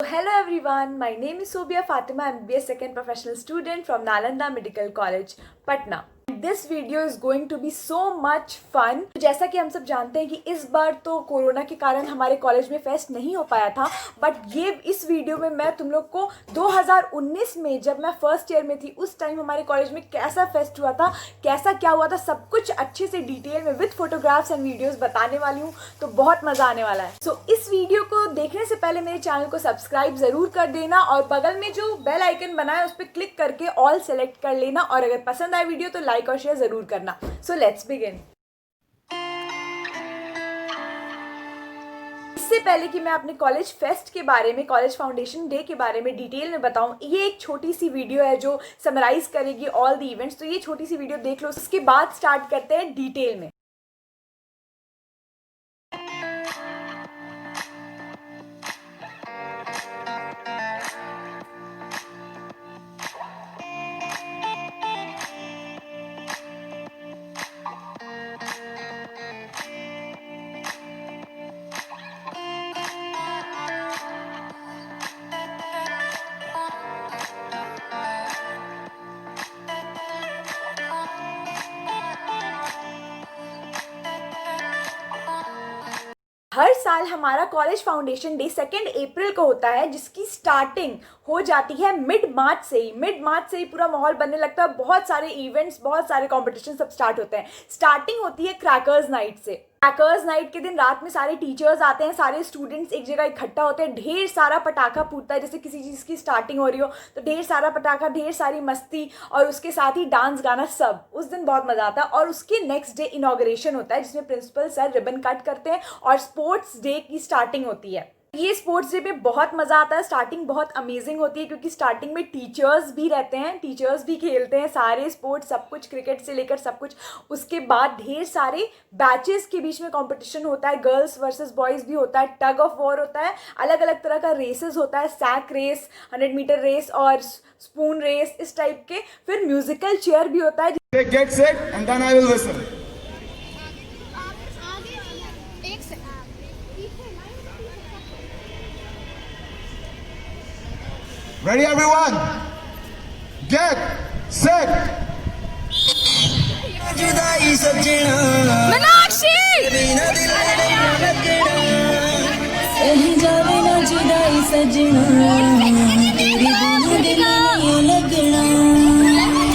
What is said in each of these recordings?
Hello everyone, my name is Sobia Fatima, MBA second professional student from Nalanda Medical College, Patna. This video is going to be so much fun. जैसा कि हम सब जानते हैं कि इस बार तो कोरोना के कारण हमारे कॉलेज में फेस्ट नहीं हो पाया था, बट ये इस वीडियो में मैं तुम लोग को 2019 में जब मैं फर्स्ट ईयर में थी उस टाइम हमारे कॉलेज में कैसा फेस्ट हुआ था, कैसा क्या हुआ था, सब कुछ अच्छे से डिटेल में विद फोटोग्राफ्स एंड वीडियोस बताने वाली हूँ। तो बहुत मजा आने वाला है। सो इस वीडियो को देखने से पहले मेरे चैनल को सब्सक्राइब जरूर कर देना और बगल में जो बेल आइकन बना है उस पर क्लिक करके ऑल सेलेक्ट कर लेना, और अगर पसंद आए वीडियो तो लाइक और शेयर जरूर करना। So let's begin. इससे पहले कि मैं अपने कॉलेज फेस्ट के बारे में, कॉलेज फाउंडेशन डे के बारे में डिटेल में बताऊं, ये एक छोटी सी वीडियो है जो समराइज करेगी ऑल द इवेंट्स। तो ये छोटी सी वीडियो देख लो, उसके बाद स्टार्ट करते हैं डिटेल में। हर साल हमारा कॉलेज फाउंडेशन डे 2 अप्रैल को होता है, जिसकी स्टार्टिंग हो जाती है मिड मार्च से ही। मिड मार्च से ही पूरा माहौल बनने लगता है, बहुत सारे इवेंट्स, बहुत सारे कॉम्पिटिशन सब स्टार्ट होते हैं। स्टार्टिंग होती है क्रैकर्स नाइट से। क्रैकर्स नाइट के दिन रात में सारे टीचर्स आते हैं, सारे स्टूडेंट्स एक जगह इकट्ठा होते हैं, ढेर सारा पटाखा फूटता है, जैसे किसी चीज़ की स्टार्टिंग हो रही हो तो ढेर सारा पटाखा, ढेर सारी मस्ती, और उसके साथ ही डांस गाना, सब उस दिन बहुत मजा आता है। और उसके नेक्स्ट डे इनॉग्रेशन होता है, जिसमें प्रिंसिपल सर रिबन कट करते हैं और स्पोर्ट्स डे की स्टार्टिंग होती है। ये स्पोर्ट्स डे में बहुत मजा आता है। स्टार्टिंग बहुत अमेजिंग होती है क्योंकि स्टार्टिंग में टीचर्स भी रहते हैं, टीचर्स भी खेलते हैं सारे स्पोर्ट्स, सब कुछ, क्रिकेट से लेकर सब कुछ। उसके बाद ढेर सारे बैचेस के बीच में कंपटीशन होता है, गर्ल्स वर्सेस बॉयज भी होता है, टग ऑफ वॉर होता है, अलग अलग तरह का रेसेस होता है, सैक रेस, 100 मीटर रेस और स्पून रेस, इस टाइप के। फिर म्यूजिकल चेयर भी होता है। Get set and then I will whistle. Ready everyone? Get set. जुदाई सजना मीनाक्षी बिना दिल लगना कहीं जावे ना जुदाई सजना तेरी बिना दिल लगना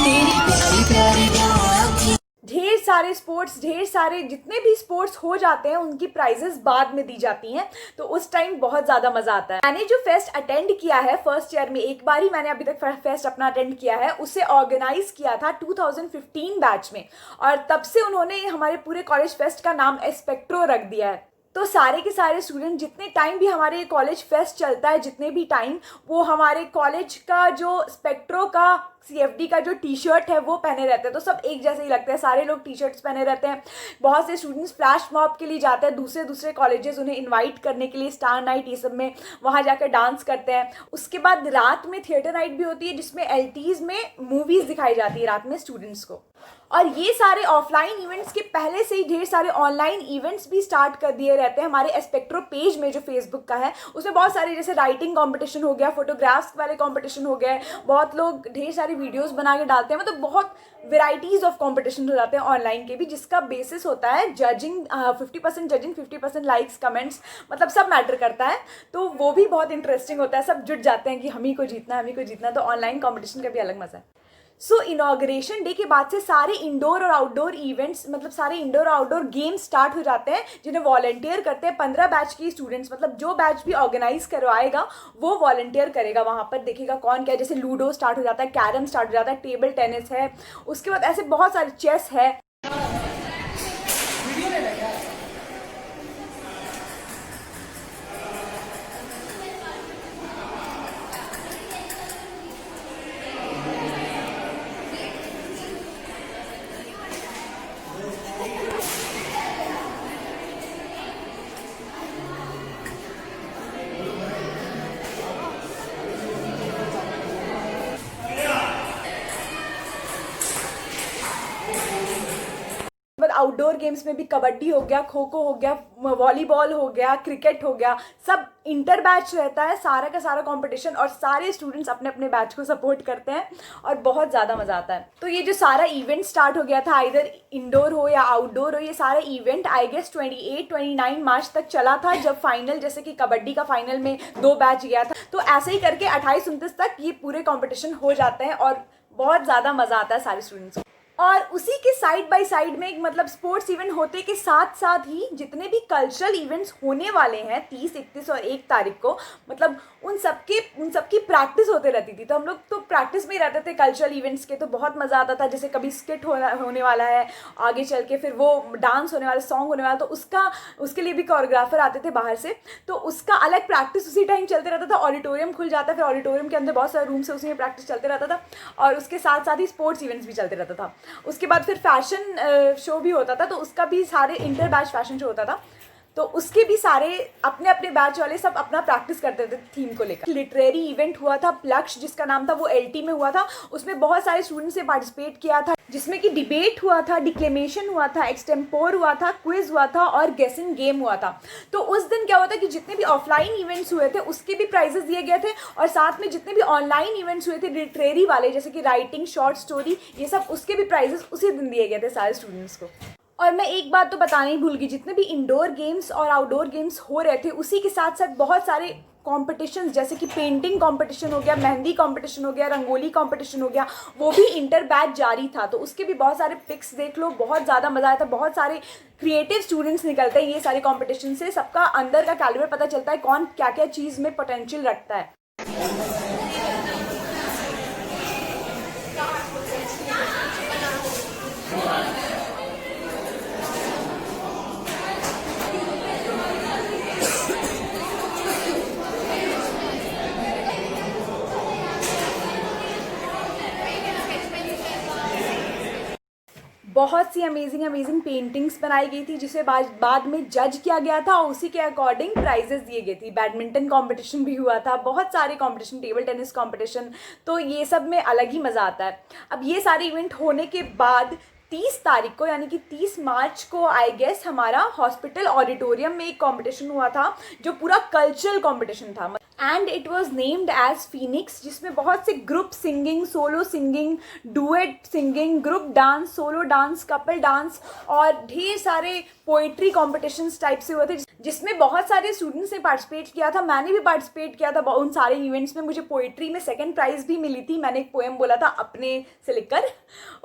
तेरी प्यारी प्यारी ढेर सारे स्पोर्ट्स, ढेर सारे जितने भी स्पोर्ट्स हो जाते हैं उनकी प्राइजेस बाद में दी जाती हैं, तो उस टाइम बहुत ज़्यादा मज़ा आता है। मैंने जो फेस्ट अटेंड किया है फर्स्ट ईयर में, एक बार ही मैंने अभी तक फेस्ट अपना अटेंड किया है, उसे ऑर्गेनाइज किया था 2015 बैच में, और तब से उन्होंने हमारे पूरे कॉलेज फेस्ट का नाम एस्पेक्ट्रो रख दिया है। तो सारे के सारे स्टूडेंट जितने टाइम भी हमारे कॉलेज फेस्ट चलता है, जितने भी टाइम, वो हमारे कॉलेज का जो स्पेक्ट्रो का CFD का जो टी शर्ट है वो पहने रहते हैं। तो सब एक जैसे ही लगते हैं, सारे लोग टी शर्ट्स पहने रहते हैं। बहुत से स्टूडेंट्स फ्लैश मॉब के लिए जाते हैं, दूसरे दूसरे कॉलेजेस उन्हें इनवाइट करने के लिए, स्टार नाइट ये सब में वहाँ जाकर डांस करते हैं। उसके बाद रात में थिएटर नाइट भी होती है, जिसमें LTs में मूवीज़ दिखाई जाती है रात में स्टूडेंट्स को। और ये सारे ऑफलाइन इवेंट्स के पहले से ही ढेर सारे ऑनलाइन इवेंट्स भी स्टार्ट कर दिए रहते हैं हमारे एस्पेक्ट्रो पेज में, जो फेसबुक का है। उसमें बहुत सारे, जैसे राइटिंग कंपटीशन हो गया, फोटोग्राफ्स वाले कंपटीशन हो गए, बहुत लोग ढेर सारी वीडियोस बना के डालते हैं, मतलब बहुत वेराइटीज़ ऑफ कंपटीशन हो जाते हैं ऑनलाइन के भी, जिसका बेसिस होता है जजिंग, 50% जजिंग, 50% लाइक्स, कमेंट्स, मतलब सब मैटर करता है। तो वो भी बहुत इंटरेस्टिंग होता है, सब जुट जाते हैं कि हम ही को जीतना, हम ही को जीतना। तो ऑनलाइन कॉम्पिटिशन का भी अलग मज़ा है। सो इनॉग्रेशन डे के बाद से सारे इंडोर और आउटडोर इवेंट्स, मतलब सारे इंडोर और आउटडोर गेम्स स्टार्ट हो जाते हैं, जिन्हें वॉलंटियर करते हैं 15 बैच की स्टूडेंट्स। मतलब जो बैच भी ऑर्गेनाइज करवाएगा वो वॉलंटियर करेगा, वहाँ पर देखेगा कौन क्या। जैसे लूडो स्टार्ट हो जाता है, कैरम स्टार्ट हो जाता है, टेबल टेनिस है, उसके बाद ऐसे बहुत सारे, चेस है। आउटडोर गेम्स में भी कबड्डी हो गया, खो खो हो गया, वॉलीबॉल हो गया, क्रिकेट हो गया, सब इंटर बैच रहता है, सारा का सारा कंपटीशन, और सारे स्टूडेंट्स अपने अपने बैच को सपोर्ट करते हैं और बहुत ज़्यादा मज़ा आता है। तो ये जो सारा इवेंट स्टार्ट हो गया था, आइदर इंडोर हो या आउटडोर हो, ये सारा इवेंट आई गेस 28-29 मार्च तक चला था, जब फाइनल, जैसे कि कबड्डी का फाइनल में 2 बैच गया था, तो ऐसे ही करके 28-29 तक ये पूरे कॉम्पिटिशन हो जाते हैं और बहुत ज़्यादा मज़ा आता है सारे स्टूडेंट्स को। और उसी के साइड बाय साइड में मतलब स्पोर्ट्स इवेंट होते के साथ साथ ही जितने भी कल्चरल इवेंट्स होने वाले हैं 30, 31 और 1 तारीख को, मतलब उन सबकी प्रैक्टिस होते रहती थी। तो हम लोग तो प्रैक्टिस में ही रहते थे कल्चरल इवेंट्स के, तो बहुत मज़ा आता था। जैसे कभी स्किट होने वाला है आगे चल के, फिर वो डांस होने वाला, सॉन्ग होने वाला, तो उसके लिए भी कोरियोग्राफर आते थे बाहर से, तो उसका अलग प्रैक्टिस उसी टाइम चलते रहता था। ऑडिटोरियम खुल जाता है, फिर ऑडिटोरियम के अंदर बहुत सारे रूम्स है, उसमें प्रैक्टिस चलते रहता था, और उसके साथ साथ ही स्पोर्ट्स इवेंट्स भी चलते रहता था। उसके बाद फिर फैशन शो भी होता था, तो उसका भी सारे इंटर बैच फैशन शो होता था, तो उसके भी सारे अपने अपने बैच वाले सब अपना प्रैक्टिस करते थे थीम को लेकर। लिटरेरी इवेंट हुआ था प्लक्ष, जिसका नाम था, वो एलटी में हुआ था। उसमें बहुत सारे स्टूडेंट्स ने पार्टिसिपेट किया था, जिसमें कि डिबेट हुआ था, डिक्लेमेशन हुआ था, एक्सटेम्पोर हुआ था, क्विज हुआ था और गेसिंग गेम हुआ था। तो उस दिन क्या होता कि जितने भी ऑफलाइन इवेंट्स हुए थे उसके भी प्राइजेस दिए गए थे, और साथ में जितने भी ऑनलाइन इवेंट्स हुए थे लिटरेरी वाले, जैसे कि राइटिंग, शॉर्ट स्टोरी, ये सब, उसके भी प्राइजेस उसी दिन दिए गए थे सारे स्टूडेंट्स को। और मैं एक बात तो बताना ही भूल गई, जितने भी इंडोर गेम्स और आउटडोर गेम्स हो रहे थे उसी के साथ साथ बहुत सारे कॉम्पिटिशन, जैसे कि पेंटिंग कंपटीशन हो गया, मेहंदी कंपटीशन हो गया, रंगोली कंपटीशन हो गया, वो भी इंटर बैच जारी था। तो उसके भी बहुत सारे पिक्स देख लो, बहुत ज़्यादा मज़ा आया था। बहुत सारे क्रिएटिव स्टूडेंट्स निकलते हैं ये सारे कॉम्पिटिशन से, सबका अंदर का कैलिबर पता चलता है, कौन क्या क्या चीज़ में पोटेंशियल रखता है। बहुत सी अमेजिंग पेंटिंग्स बनाई गई थी, जिसे बाद में जज किया गया था और उसी के अकॉर्डिंग प्राइजेस दिए गए थी। बैडमिंटन कंपटीशन भी हुआ था, बहुत सारे कंपटीशन, टेबल टेनिस कंपटीशन, तो ये सब में अलग ही मज़ा आता है। अब ये सारे इवेंट होने के बाद 30 तारीख को, यानी कि 30 मार्च को आई गेस, हमारा हॉस्पिटल ऑडिटोरियम में एक कंपटीशन हुआ था जो पूरा कल्चरल कंपटीशन था, and it was named as Phoenix, जिसमें बहुत से group singing, solo singing, duet singing, group dance, solo dance, couple dance और ढेर सारे पोइट्री कॉम्पिटिशन्स टाइप से हुए थे, जिसमें बहुत सारे स्टूडेंट्स ने पार्टिसिपेट किया था। मैंने भी पार्टिसिपेट किया था उन सारे इवेंट्स में। मुझे पोइट्री में 2nd प्राइज़ भी मिली थी, मैंने एक पोएम बोला था अपने से लिखकर।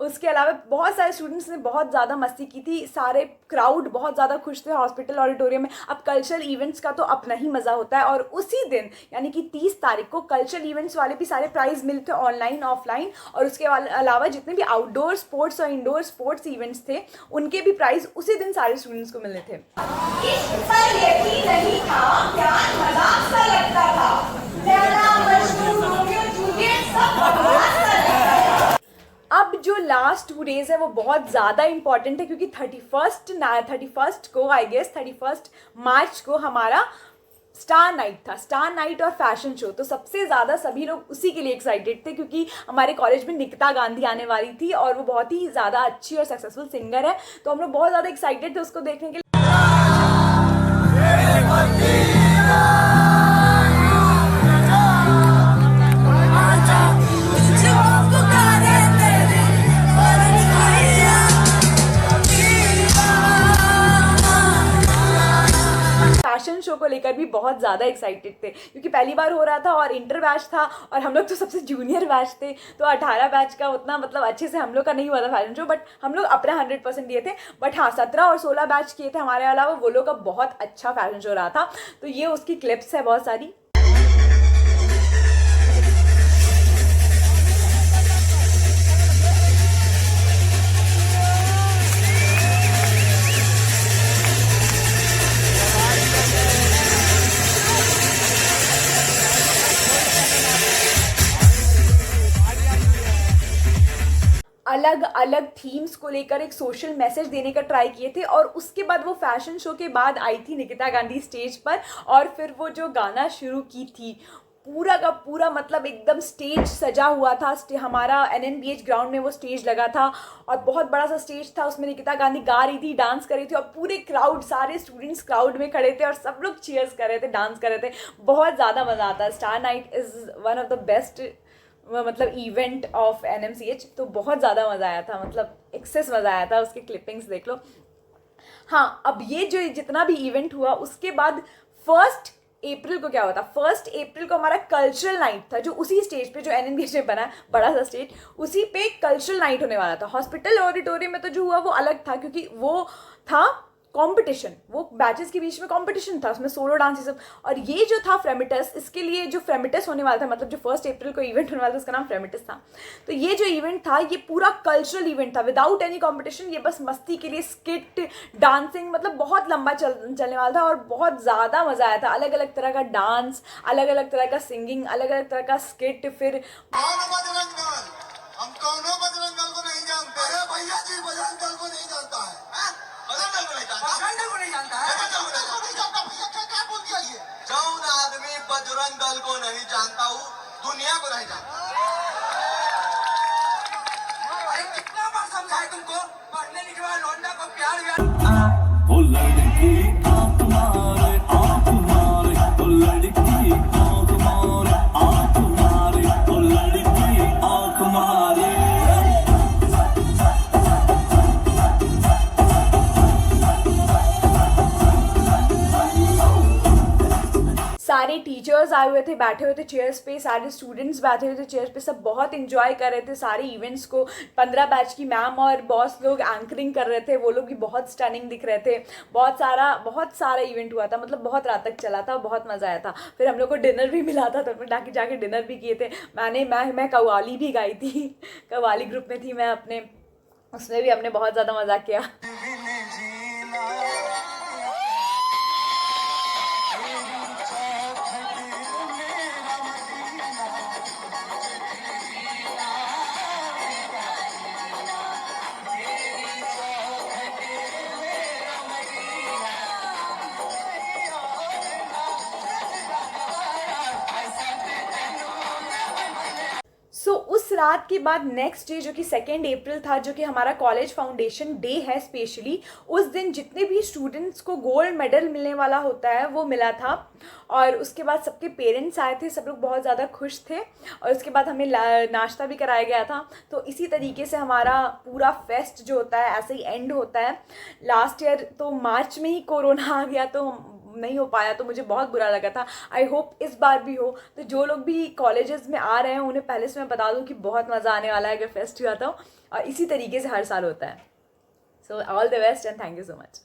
उसके अलावा बहुत सारे स्टूडेंट्स ने बहुत ज़्यादा मस्ती की थी, सारे क्राउड बहुत ज़्यादा खुश थे हॉस्पिटल ऑडिटोरियम में। अब कल्चरल इवेंट्स का तो अपना ही मज़ा होता है, और उसी दिन यानी कि 30 तारीख को कल्चरल इवेंट्स वाले भी सारे प्राइज़ मिलते ऑनलाइन ऑफलाइन, और उसके अलावा जितने भी आउटडोर स्पोर्ट्स और इंडोर स्पोर्ट्स इवेंट्स थे उनके भी प्राइज़ उसी दिन सारे स्टूडेंट्स को मिलने थे। नहीं था, प्यार मजाक सा लगता था, अब जो लास्ट 2 डेज है वो बहुत ज़्यादा इंपॉर्टेंट है, क्योंकि 31st को आई गेस 31 मार्च को हमारा स्टार नाइट था, स्टार नाइट और फैशन शो। तो सबसे ज़्यादा सभी लोग उसी के लिए एक्साइटेड थे, क्योंकि हमारे कॉलेज में निकिता गांधी आने वाली थी और वो बहुत ही ज़्यादा अच्छी और सक्सेसफुल सिंगर है, तो हम लोग बहुत ज़्यादा एक्साइटेड थे उसको देखने के लिए। फैशन शो को लेकर भी बहुत ज़्यादा एक्साइटेड थे, क्योंकि पहली बार हो रहा था और इंटर बैच था, और हम लोग तो सबसे जूनियर बैच थे, तो 18 बैच का उतना मतलब अच्छे से हम लोग का नहीं हुआ था फैशन शो, बट हम लोग अपना 100% दिए थे। बट हाँ, 17 और 16 बैच किए थे हमारे अलावा, वो लोग का बहुत अच्छा फैशन शो रहा था। तो ये उसकी क्लिप्स है बहुत सारी। अलग अलग थीम्स को लेकर एक सोशल मैसेज देने का ट्राई किए थे, और उसके बाद वो फैशन शो के बाद आई थी निकिता गांधी स्टेज पर, और फिर वो जो गाना शुरू की थी, पूरा का पूरा मतलब एकदम स्टेज सजा हुआ था। हमारा NNBH ग्राउंड में वो स्टेज लगा था और बहुत बड़ा सा स्टेज था, उसमें निकिता गांधी गा रही थी, डांस कर रही थी और पूरे क्राउड, सारे स्टूडेंट्स क्राउड में खड़े थे और सब लोग चीयर्स कर रहे थे, डांस कर रहे थे। बहुत ज़्यादा मज़ा आता है। Star night is one of the best मतलब इवेंट ऑफ NMCH। तो बहुत ज़्यादा मज़ा आया था, मतलब एक्सेस मज़ा आया था। उसके क्लिपिंग्स देख लो। हाँ, अब ये जो जितना भी इवेंट हुआ उसके बाद 1 अप्रैल को क्या हुआ था? 1 अप्रैल को हमारा कल्चरल नाइट था, जो उसी स्टेज पे जो NNBH में बना है, बड़ा सा स्टेज, उसी पे कल्चरल नाइट होने वाला था। हॉस्पिटल ऑडिटोरियम में तो जो हुआ वो अलग था, क्योंकि वो था कंपटीशन, वो बैचेस के बीच में कंपटीशन था, उसमें सोलो डांस ये सब। और ये जो था फ्रेमिटस, इसके लिए जो फ्रेमिटस होने वाला था, मतलब जो 1 अप्रैल को इवेंट होने वाला था, उसका नाम फ्रेमिटस था। तो ये जो इवेंट था ये पूरा कल्चरल इवेंट था, विदाउट एनी कंपटीशन। ये बस मस्ती के लिए स्किट, डांसिंग, मतलब बहुत लंबा चलने वाला था और बहुत ज़्यादा मज़ा आया था। अलग अलग तरह का डांस, अलग अलग तरह का सिंगिंग, अलग अलग तरह का स्किट। फिर हम कौनों बजरंग दल को नहीं जानते। अरे भैया जी, बजरंग दल को नहीं जानता है। बजरंग दल को नहीं जानता, बजरंग दल को नहीं जानता है, बजरंग दल को नहीं जानता। भैया क्या बोल दिया ये? जौन आदमी बजरंग दल को नहीं जानता हूँ, दुनिया को नहीं जानता। अरे कितना बार समझाए तुमको? पढ़ने लिखने वाले लौंडा को प्यार व्यार। ओ लड़की आँख मारे, आँख मारे, ओ लड़की आँख मारे, आँख मारे, ओ लड़की आँख मारे। सारे टीचर्स आए हुए थे, बैठे हुए थे चेयर्स पे, सारे स्टूडेंट्स बैठे हुए थे चेयर्स पे, सब बहुत इंजॉय कर रहे थे सारे इवेंट्स को। 15 बैच की मैम और बॉस लोग एंकरिंग कर रहे थे, वो लोग भी बहुत स्टनिंग दिख रहे थे। बहुत सारा इवेंट हुआ था, मतलब बहुत रात तक चला था, बहुत मज़ा आया था। फिर हम लोग को डिनर भी मिला था, तो हम जाके डिनर भी किए थे। मैं कव्वाली भी गाई थी, कव्वाली ग्रुप में थी मैं अपने, उसमें भी हमने बहुत ज़्यादा मज़ा किया। उस रात के बाद नेक्स्ट डे जो कि 2 अप्रैल था, जो कि हमारा कॉलेज फाउंडेशन डे है स्पेशली, उस दिन जितने भी स्टूडेंट्स को गोल्ड मेडल मिलने वाला होता है वो मिला था। और उसके बाद सबके पेरेंट्स आए थे, सब लोग बहुत ज़्यादा खुश थे। और उसके बाद हमें नाश्ता भी कराया गया था। तो इसी तरीके से हमारा पूरा फेस्ट जो होता है ऐसे ही एंड होता है। लास्ट ईयर तो मार्च में ही कोरोना आ गया, तो नहीं हो पाया, तो मुझे बहुत बुरा लगा था। आई होप इस बार भी हो। तो जो लोग भी कॉलेजेस में आ रहे हैं उन्हें पहले से मैं बता दूं कि बहुत मज़ा आने वाला है अगर फेस्ट हुआ तो, और इसी तरीके से हर साल होता है। So all the best and thank you so much.